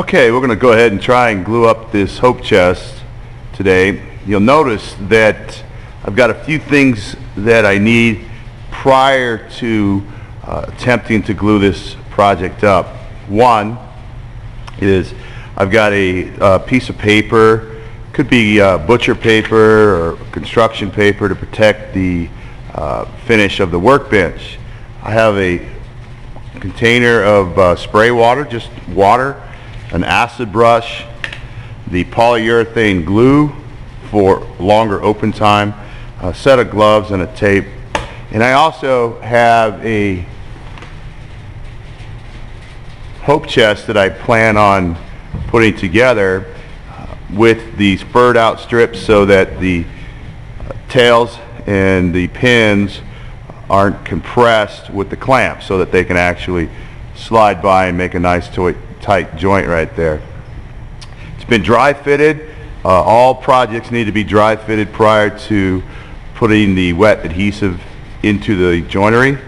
Okay, we're going to go ahead and try and glue up this Hopechest today. You'll notice that I've got a few things that I need prior to attempting to glue this project up. One is I've got a piece of paper, could be butcher paper or construction paper, to protect the finish of the workbench. I have a container of spray water, just water, an acid brush, the polyurethane glue for longer open time, a set of gloves, and a tape. And I also have a Hopechest that I plan on putting together with these furred out strips so that the tails and the pins aren't compressed with the clamps, so that they can actually slide by and make a nice tight joint right there. It's been dry fitted. All projects need to be dry fitted prior to putting the wet adhesive into the joinery.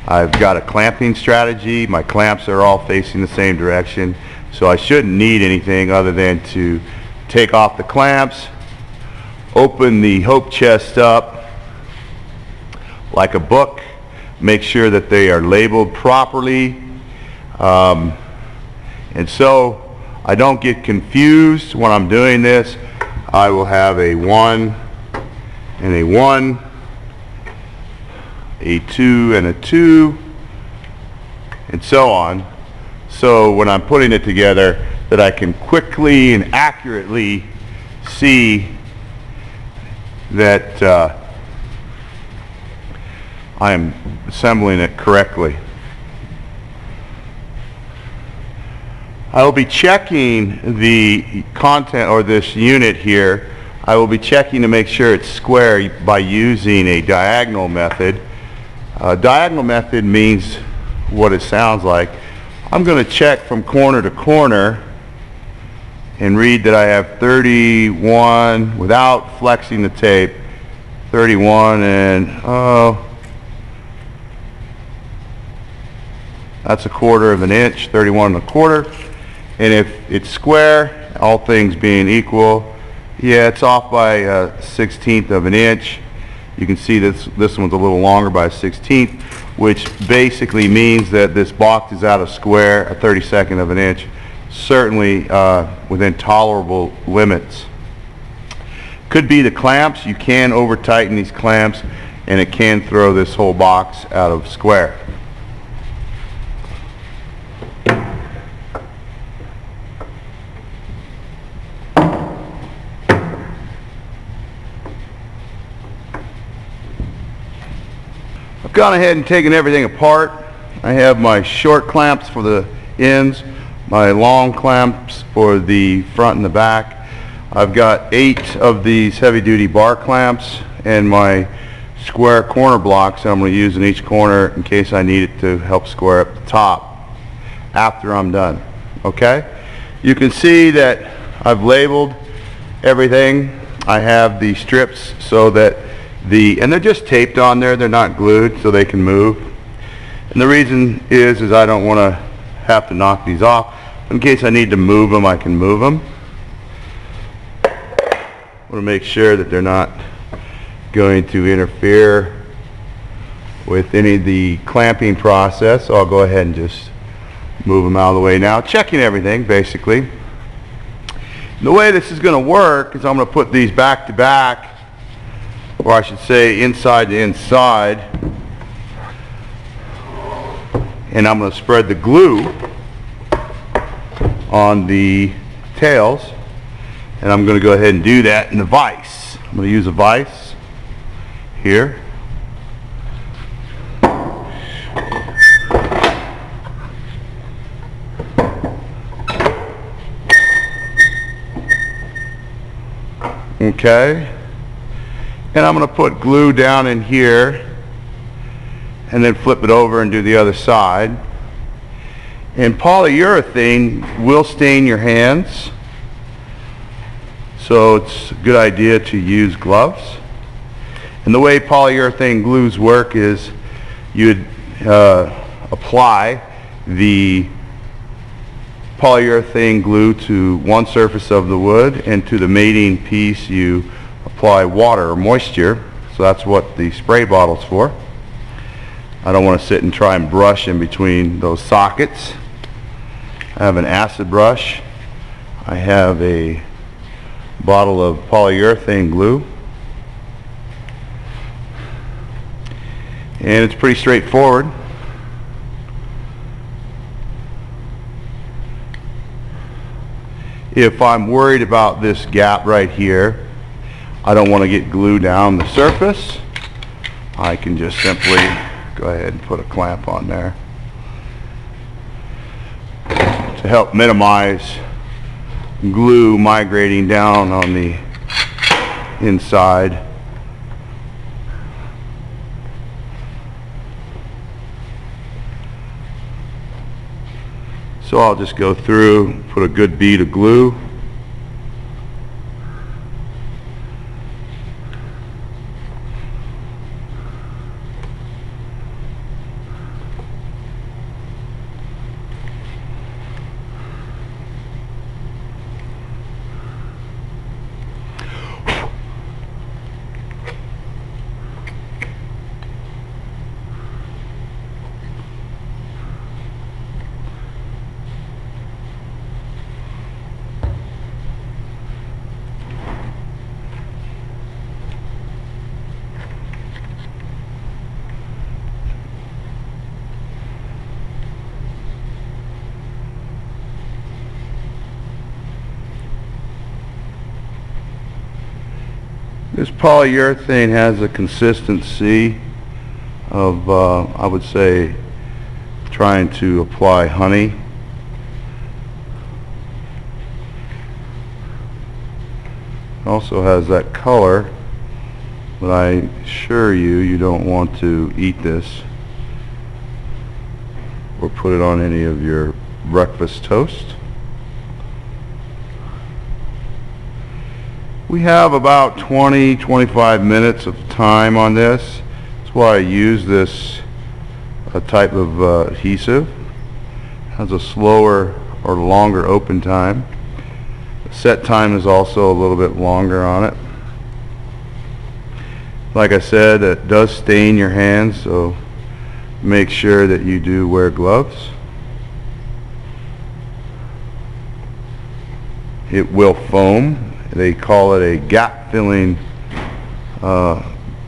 I've got a clamping strategy. My clamps are all facing the same direction, so I shouldn't need anything other than to take off the clamps, open the Hopechest up like a book, make sure that they are labeled properly, and so I don't get confused when I'm doing this. I will have a 1 and a 1, a 2 and a 2, and so on. So when I'm putting it together, that I can quickly and accurately see that I am assembling it correctly. I will be checking the content, or this unit here. I will be checking to make sure it's square by using a diagonal method. Diagonal method means what it sounds like. I'm going to check from corner to corner and read that I have 31 without flexing the tape. 31 and that's 1/4 of an inch, 31 1/4. And if it's square, all things being equal, yeah, it's off by a 1/16 of an inch. You can see this one's a little longer by a 1/16, which basically means that this box is out of square, a 32nd of an inch, certainly within tolerable limits. Could be the clamps. You can over tighten these clamps and it can throw this whole box out of square. I've gone ahead and taken everything apart. I have my short clamps for the ends, my long clamps for the front and the back. I've got 8 of these heavy-duty bar clamps and my square corner blocks that I'm going to use in each corner in case I need it to help square up the top after I'm done. Okay? You can see that I've labeled everything. I have the strips so that and they're just taped on there, they're not glued, so they can move. And the reason is I don't want to have to knock these off. In case I need to move them, I can move them. I want to make sure that they're not going to interfere with any of the clamping process, so I'll go ahead and just move them out of the way now. Checking everything, basically. And the way this is going to work is I'm going to put these back to back, or I should say inside to inside, and I'm going to spread the glue on the tails, and I'm going to go ahead and do that in a vise. I'm going to use a vise here. Okay. And I'm going to put glue down in here and then flip it over and do the other side. And polyurethane will stain your hands, so it's a good idea to use gloves. And the way polyurethane glues work is you'd apply the polyurethane glue to one surface of the wood, and to the mating piece you apply water or moisture. So that's what the spray bottle's for. I don't want to sit and try and brush in between those sockets. I have an acid brush. I have a bottle of polyurethane glue. And it's pretty straightforward. If I'm worried about this gap right here, I don't want to get glue down the surface, I can just simply go ahead and put a clamp on there to help minimize glue migrating down on the inside. So I'll just go through, put a good bead of glue. This polyurethane has a consistency of, I would say, trying to apply honey. Also has that color, but I assure you, you don't want to eat this or put it on any of your breakfast toast. We have about 20-25 minutes of time on this. That's why I use this type of adhesive. It has a slower or longer open time. The set time is also a little bit longer on it. Like I said, it does stain your hands, so make sure that you do wear gloves. It will foam. They call it a gap filling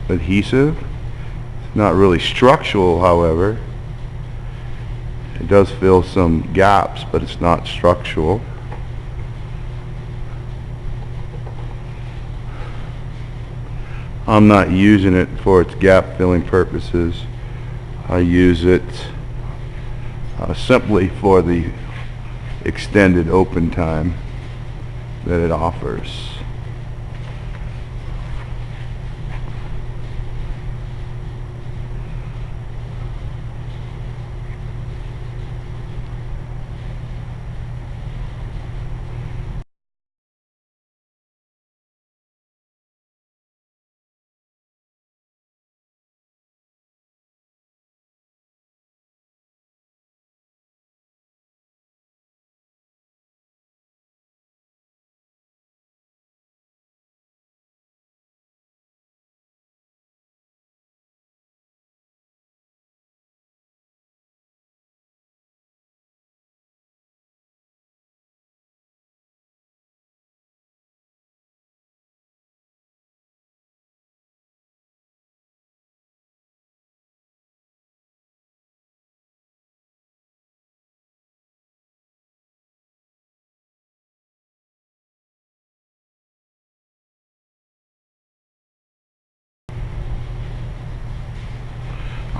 adhesive. It's not really structural, however. It does fill some gaps, but it's not structural. I'm not using it for its gap filling purposes. I use it simply for the extended open time that it offers.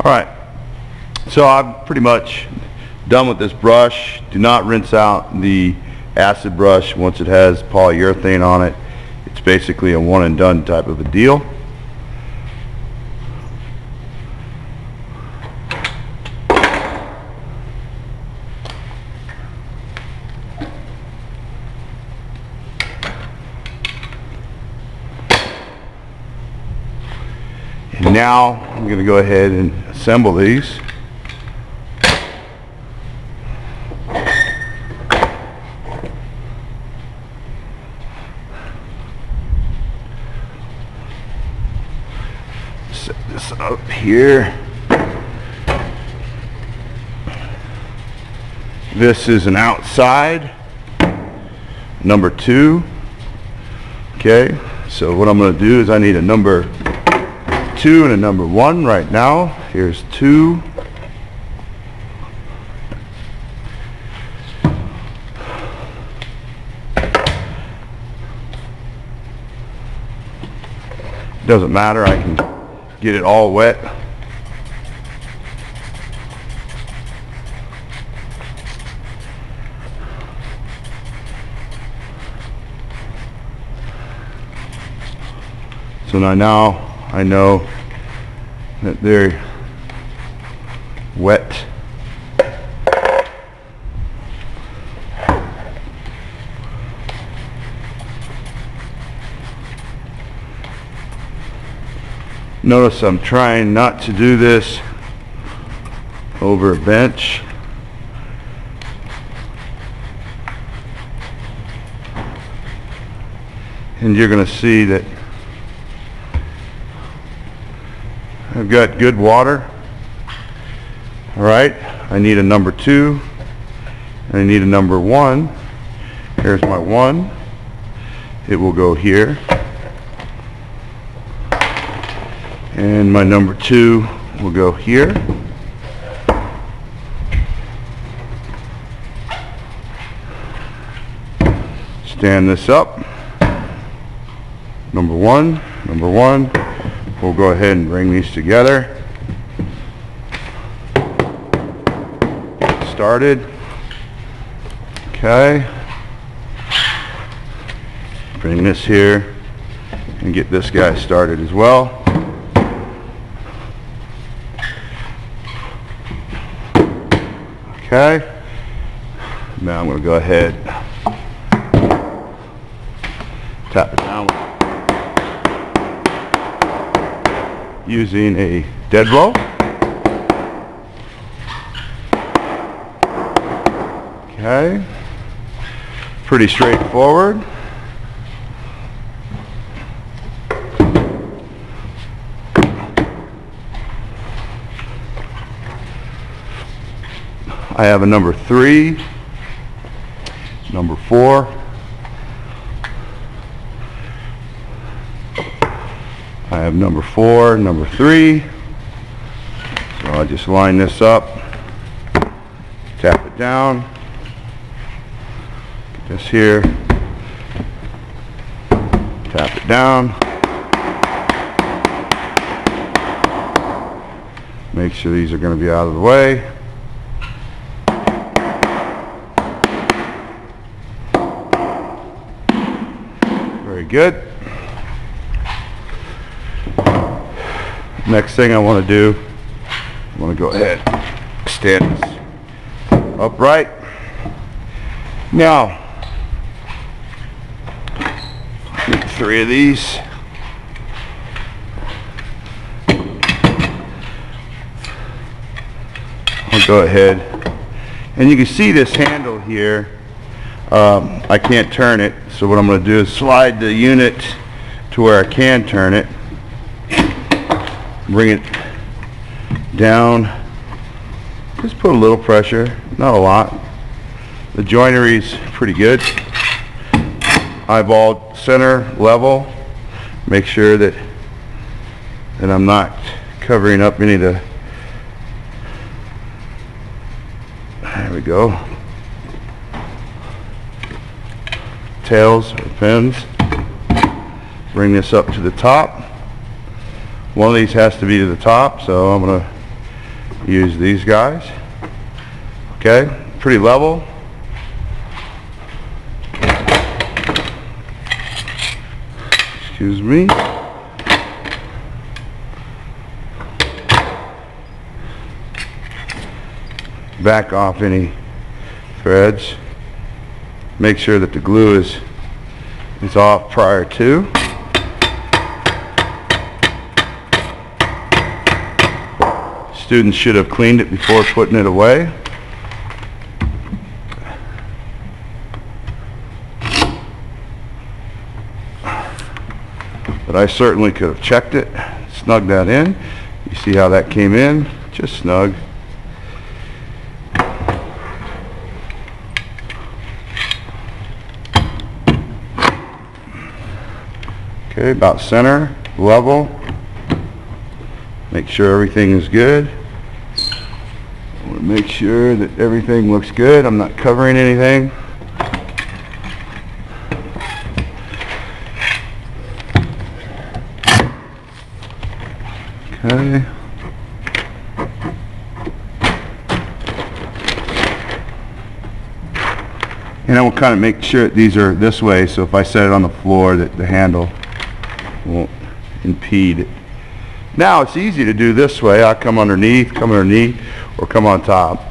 Alright, so I'm pretty much done with this brush. Do not rinse out the acid brush once it has polyurethane on it. It's basically a one and done type of a deal. And now I'm going to go ahead and assemble these. set this up here. This is an outside, number 2. Okay, so what I'm going to do is I need a number 2 and a number 1 right now. Here's 2. Doesn't matter, I can get it all wet. So now I know that they're wet. Notice I'm trying not to do this over a bench. And you're going to see that I've got good water. Alright, I need a number 2 and I need a number 1. Here's my 1. It will go here. And my number 2 will go here. Stand this up. Number 1, number 1. We'll go ahead and bring these together. Get started. Okay. Bring this here and get this guy started as well. Okay. Now I'm going to go ahead, tap it down using a dead blow. Okay. Pretty straightforward. I have a number 3, number 4, I have number 4, number 3, so I'll just line this up, tap it down, get this here, tap it down, make sure these are going to be out of the way. Very good. Next thing I want to do, I want to go ahead, stand this upright. Now, get 3 of these. I'll go ahead, and you can see this handle here. I can't turn it, so what I'm going to do is slide the unit to where I can turn it, bring it down, just put a little pressure, not a lot. The joinery's pretty good. Eyeball center level, make sure that I'm not covering up any of the, there we go, tails or pins. Bring this up to the top. One of these has to be to the top, so I'm going to use these guys. Okay, pretty level. Excuse me. Back off any threads. Make sure that the glue is off prior to. Students should have cleaned it before putting it away. but I certainly could have checked it, snugged that in. You see how that came in? Just snug. Okay, about center, level. Make sure everything is good. I want to make sure that everything looks good. I'm not covering anything. Okay. And I will kind of make sure that these are this way, so if I set it on the floor that the handle won't impede it. Now it's easy to do this way. I come underneath, or come on top.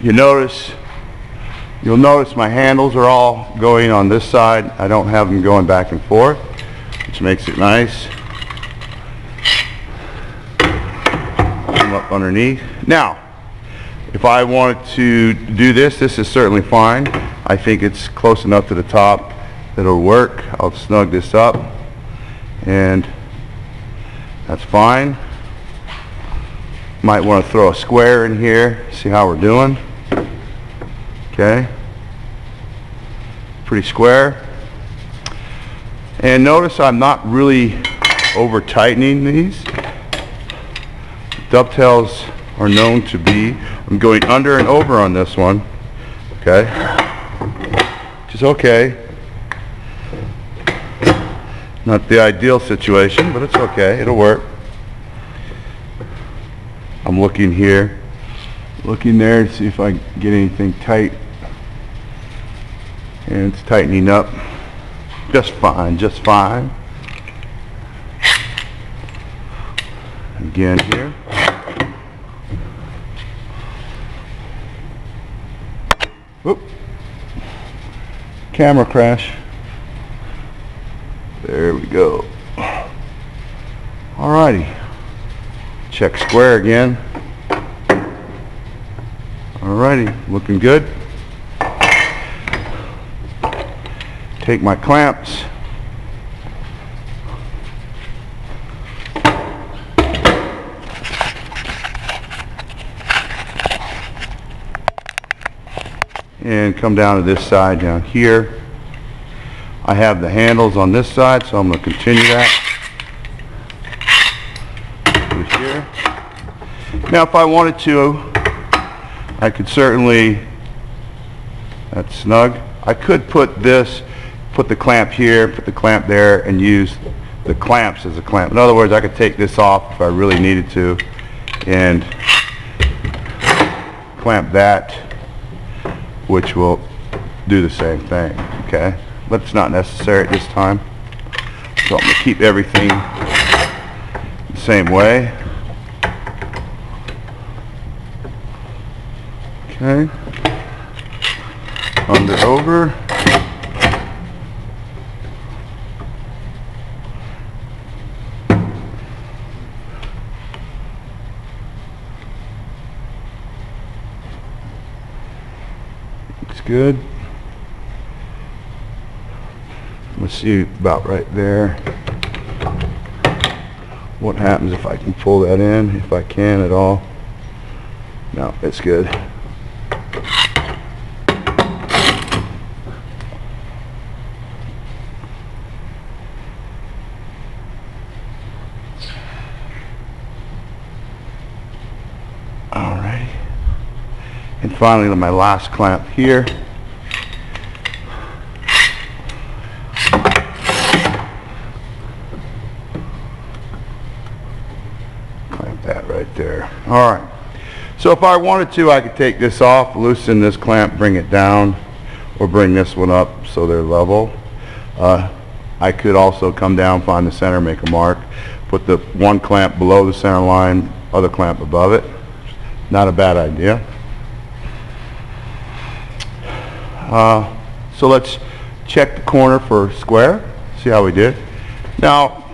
You'll notice my handles are all going on this side. I don't have them going back and forth, which makes it nice. Come up underneath. Now, if I wanted to do this, this is certainly fine. I think it's close enough to the top that it'll work. I'll snug this up, and that's fine. Might want to throw a square in here, see how we're doing. Okay. Pretty square. And notice I'm not really over tightening these. Dovetails are known to be, I'm going under and over on this one. Okay. Which is okay. Not the ideal situation, but it's okay. It'll work. I'm looking here, looking there to see if I can get anything tight. And it's tightening up just fine, just fine. Again here. Whoop. Camera crash. There we go. Alrighty. Check square again. Alrighty, looking good. Take my clamps. And come down to this side down here. I have the handles on this side, so I'm going to continue that. Here. Now if I wanted to, I could certainly, that's snug, I could put this, put the clamp here, put the clamp there, and use the clamps as a clamp. In other words, I could take this off if I really needed to and clamp that, which will do the same thing. Okay, but it's not necessary at this time. So I'm going to keep everything the same way. Okay, under over. Looks good. Let's see about right there. What happens if I can pull that in, if I can at all. No, it's good. Alrighty. And finally, my last clamp here. Clamp that right there. Alright. So if I wanted to, I could take this off, loosen this clamp, bring it down, or bring this one up so they're level. I could also come down, find the center, make a mark, put the one clamp below the center line, other clamp above it. Not a bad idea. So let's check the corner for square, see how we did. Now,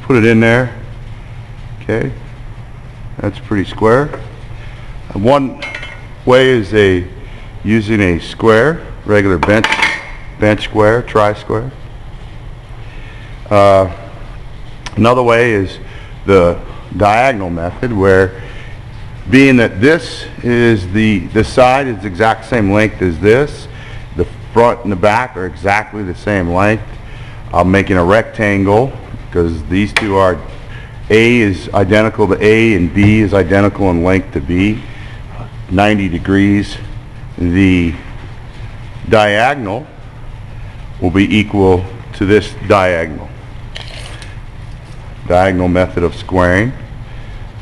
put it in there. Okay, that's pretty square. And one way is a using a square, regular bench square, tri-square. Another way is the diagonal method, where being that this side is the exact same length as this, the front and the back are exactly the same length. I'm making a rectangle because these two are, A is identical to A and B is identical in length to B, 90 degrees. The diagonal will be equal to this diagonal. Diagonal method of squaring.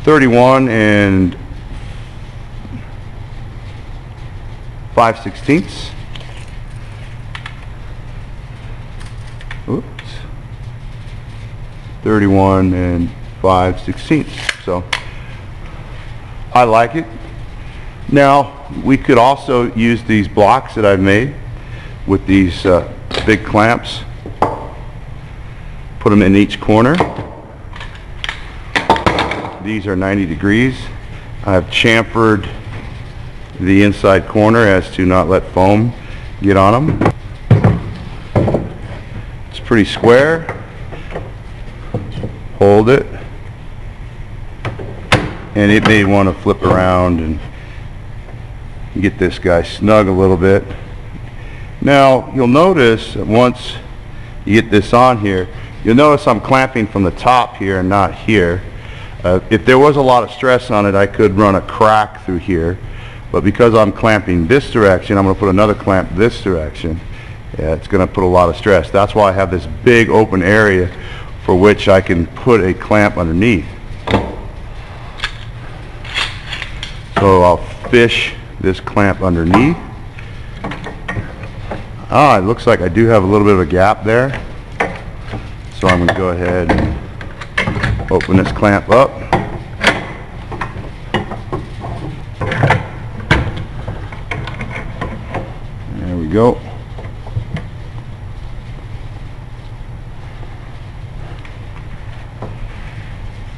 31 and 5/16. Oops. 31 and 5/16. So I like it. Now we could also use these blocks that I've made with these big clamps. Put them in each corner. These are 90 degrees. I've chamfered the inside corner as to not let foam get on them. It's pretty square. Hold it, and it may want to flip around and get this guy snug a little bit. Now you'll notice that once you get this on here, you'll notice I'm clamping from the top here and not here. If there was a lot of stress on it, I could run a crack through here, but because I'm clamping this direction, I'm going to put another clamp this direction. Yeah, it's going to put a lot of stress. That's why I have this big open area for which I can put a clamp underneath. So I'll fish this clamp underneath. It looks like I do have a little bit of a gap there. So I'm going to go ahead and open this clamp up. There we go.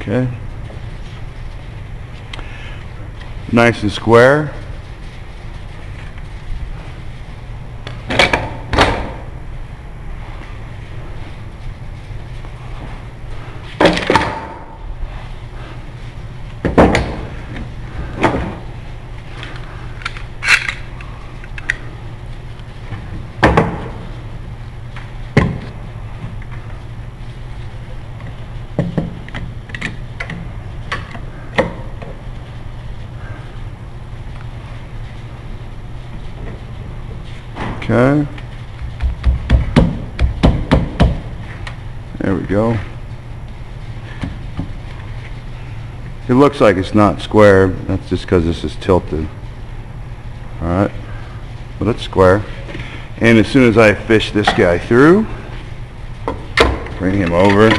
Okay. Nice and square. Okay. There we go. It looks like it's not square. That's just because this is tilted. Alright. But it's square. And as soon as I fish this guy through, bring him over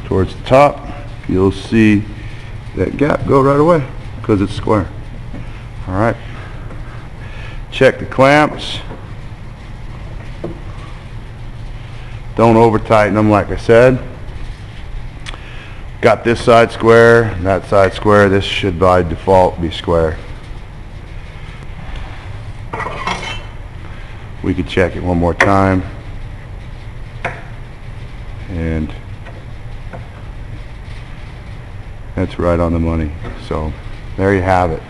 towards the top, you'll see that gap go right away because it's square. Alright. Check the clamps. Don't over tighten them like I said. Got this side square, that side square. This should by default be square. We could check it one more time. And that's right on the money. So there you have it.